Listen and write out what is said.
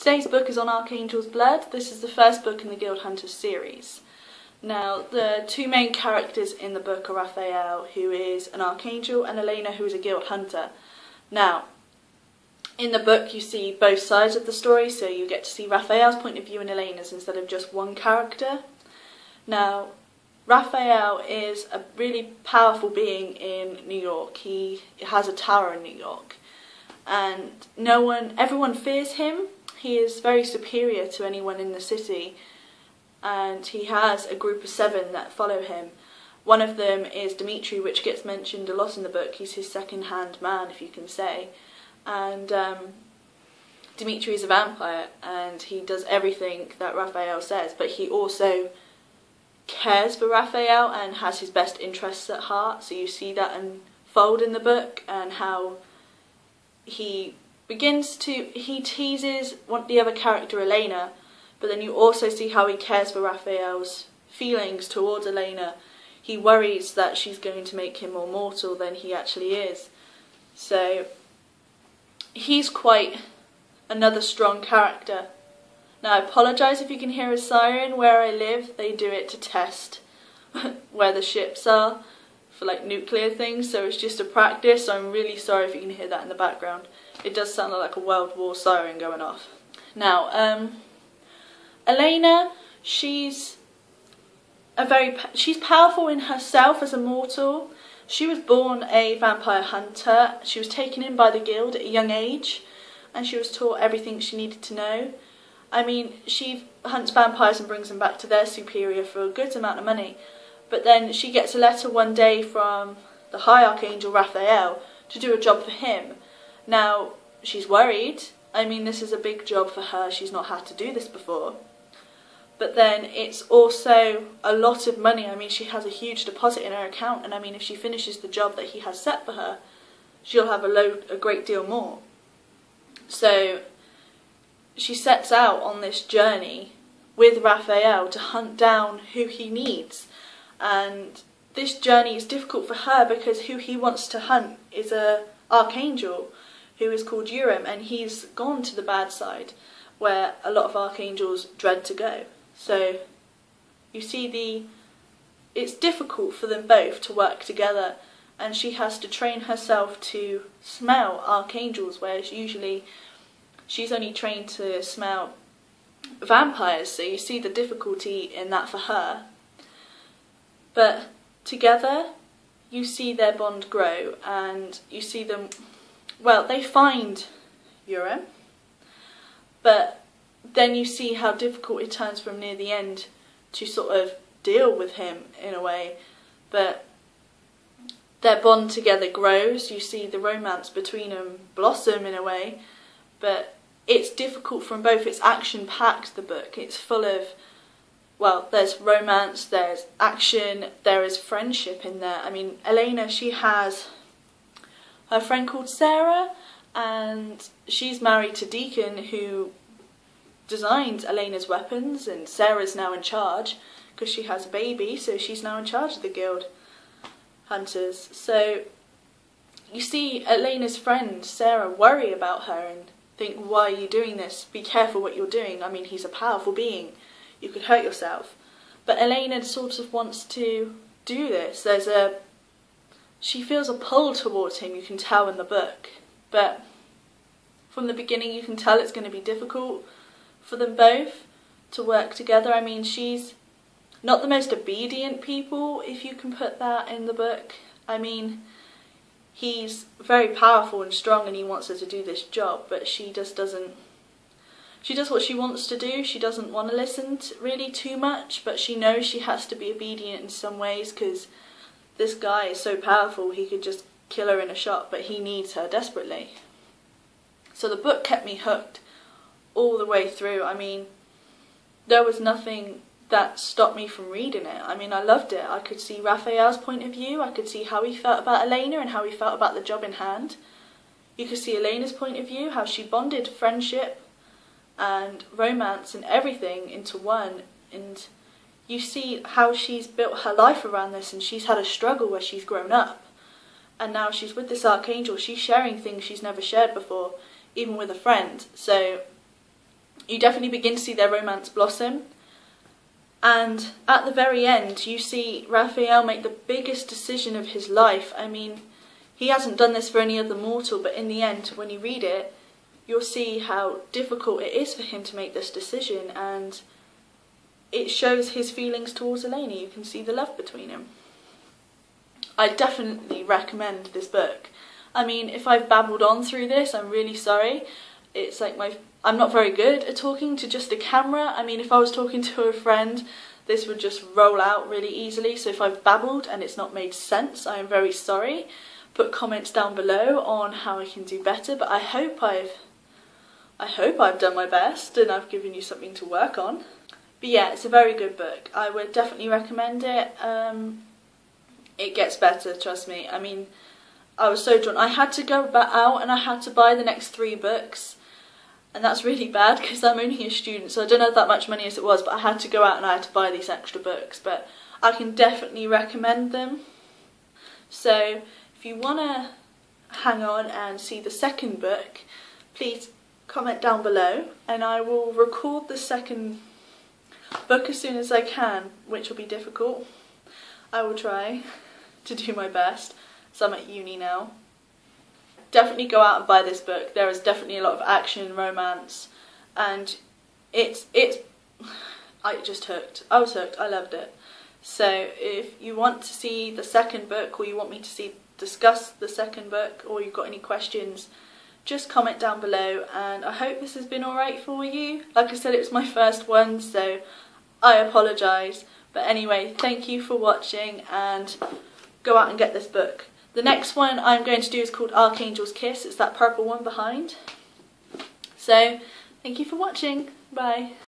Today's book is on Archangel's Blood. This is the first book in the Guild Hunters series. Now, the two main characters in the book are Raphael, who is an archangel, and Elena, who is a guild hunter. Now, in the book you see both sides of the story, so you get to see Raphael's point of view and Elena's instead of just one character. Now, Raphael is a really powerful being in New York. He has a tower in New York, and everyone fears him. He is very superior to anyone in the city, and he has a group of 7 that follow him. One of them is Dimitri, which gets mentioned a lot in the book. He's his second-hand man, if you can say. And Dimitri is a vampire, and he does everything that Raphael says, but he also cares for Raphael and has his best interests at heart. So you see that unfold in the book, and how he teases the other character, Elena, but then you also see how he cares for Raphael's feelings towards Elena. He worries that she's going to make him more mortal than he actually is. So he's quite another strong character. Now, I apologise if you can hear a siren where I live. They do it to test where the ships are for like nuclear things, so it's just a practice, so I'm really sorry if you can hear that in the background. It does sound like a World War siren going off. Now, Elena, she's powerful in herself as a mortal. She was born a vampire hunter. She was taken in by the guild at a young age, and she was taught everything she needed to know. I mean, she hunts vampires and brings them back to their superior for a good amount of money. But then she gets a letter one day from the High Archangel Raphael to do a job for him. Now, she's worried. I mean, this is a big job for her. She's not had to do this before. But then it's also a lot of money. I mean, she has a huge deposit in her account, and I mean, if she finishes the job that he has set for her, she'll have a great deal more. So she sets out on this journey with Raphael to hunt down who he needs. And this journey is difficult for her because who he wants to hunt is an archangel who is called Urim, and he's gone to the bad side where a lot of archangels dread to go. So you see it's difficult for them both to work together, and she has to train herself to smell archangels, whereas usually she's only trained to smell vampires, so you see the difficulty in that for her. But together you see their bond grow, and you see them, well, they find Urim, but then you see how difficult it turns from near the end to sort of deal with him in a way. But their bond together grows. You see the romance between them blossom in a way, but it's difficult from both. It's action-packed, the book. It's full of, well, there's romance, there's action, there is friendship in there. I mean, Elena, she has her friend called Sarah, and she's married to Deacon, who designed Elena's weapons, and Sarah's now in charge because she has a baby, so she's now in charge of the guild hunters. So you see Elena's friend Sarah worry about her and think, why are you doing this? Be careful what you're doing. I mean, he's a powerful being. You could hurt yourself. But Elena sort of wants to do this. She feels a pull towards him, you can tell in the book. But from the beginning you can tell it's going to be difficult for them both to work together. I mean, she's not the most obedient people, if you can put that in the book. I mean, he's very powerful and strong and he wants her to do this job, but she just doesn't. She does what she wants to do. She doesn't want to listen really too much, but she knows she has to be obedient in some ways because this guy is so powerful, he could just kill her in a shot, but he needs her desperately. So the book kept me hooked all the way through. I mean, there was nothing that stopped me from reading it. I mean, I loved it. I could see Raphael's point of view. I could see how he felt about Elena and how he felt about the job in hand. You could see Elena's point of view, how she bonded friendship and romance and everything into one, and you see how she's built her life around this, and she's had a struggle where she's grown up, and now she's with this archangel. She's sharing things she's never shared before, even with a friend. So you definitely begin to see their romance blossom. And at the very end, you see Raphael make the biggest decision of his life. I mean, he hasn't done this for any other mortal, but in the end, when you read it, you'll see how difficult it is for him to make this decision, and it shows his feelings towards Elena. You can see the love between him. I definitely recommend this book. I mean, if I've babbled on through this, I'm really sorry. It's like I'm not very good at talking to just a camera. I mean, if I was talking to a friend, this would just roll out really easily. So if I've babbled and it's not made sense, I am very sorry. Put comments down below on how I can do better, but I hope I've done my best and I've given you something to work on. But yeah, it's a very good book. I would definitely recommend it. It gets better, trust me. I mean, I was so drawn. I had to go out and I had to buy the next 3 books. And that's really bad because I'm only a student, so I don't have that much money as it was, but I had to go out and I had to buy these extra books. But I can definitely recommend them. So if you want to hang on and see the second book, please comment down below and I will record the second book as soon as I can, which will be difficult. I will try to do my best, so I'm at uni now. Definitely go out and buy this book. There is definitely a lot of action, romance, and I just hooked. I was hooked. I loved it. So if you want to see the second book, or you want me to discuss the second book, or you've got any questions, just comment down below, and I hope this has been alright for you. Like I said, it was my first one, so I apologise. But anyway, thank you for watching, and go out and get this book. The next one I'm going to do is called Archangel's Kiss. It's that purple one behind. So, thank you for watching. Bye.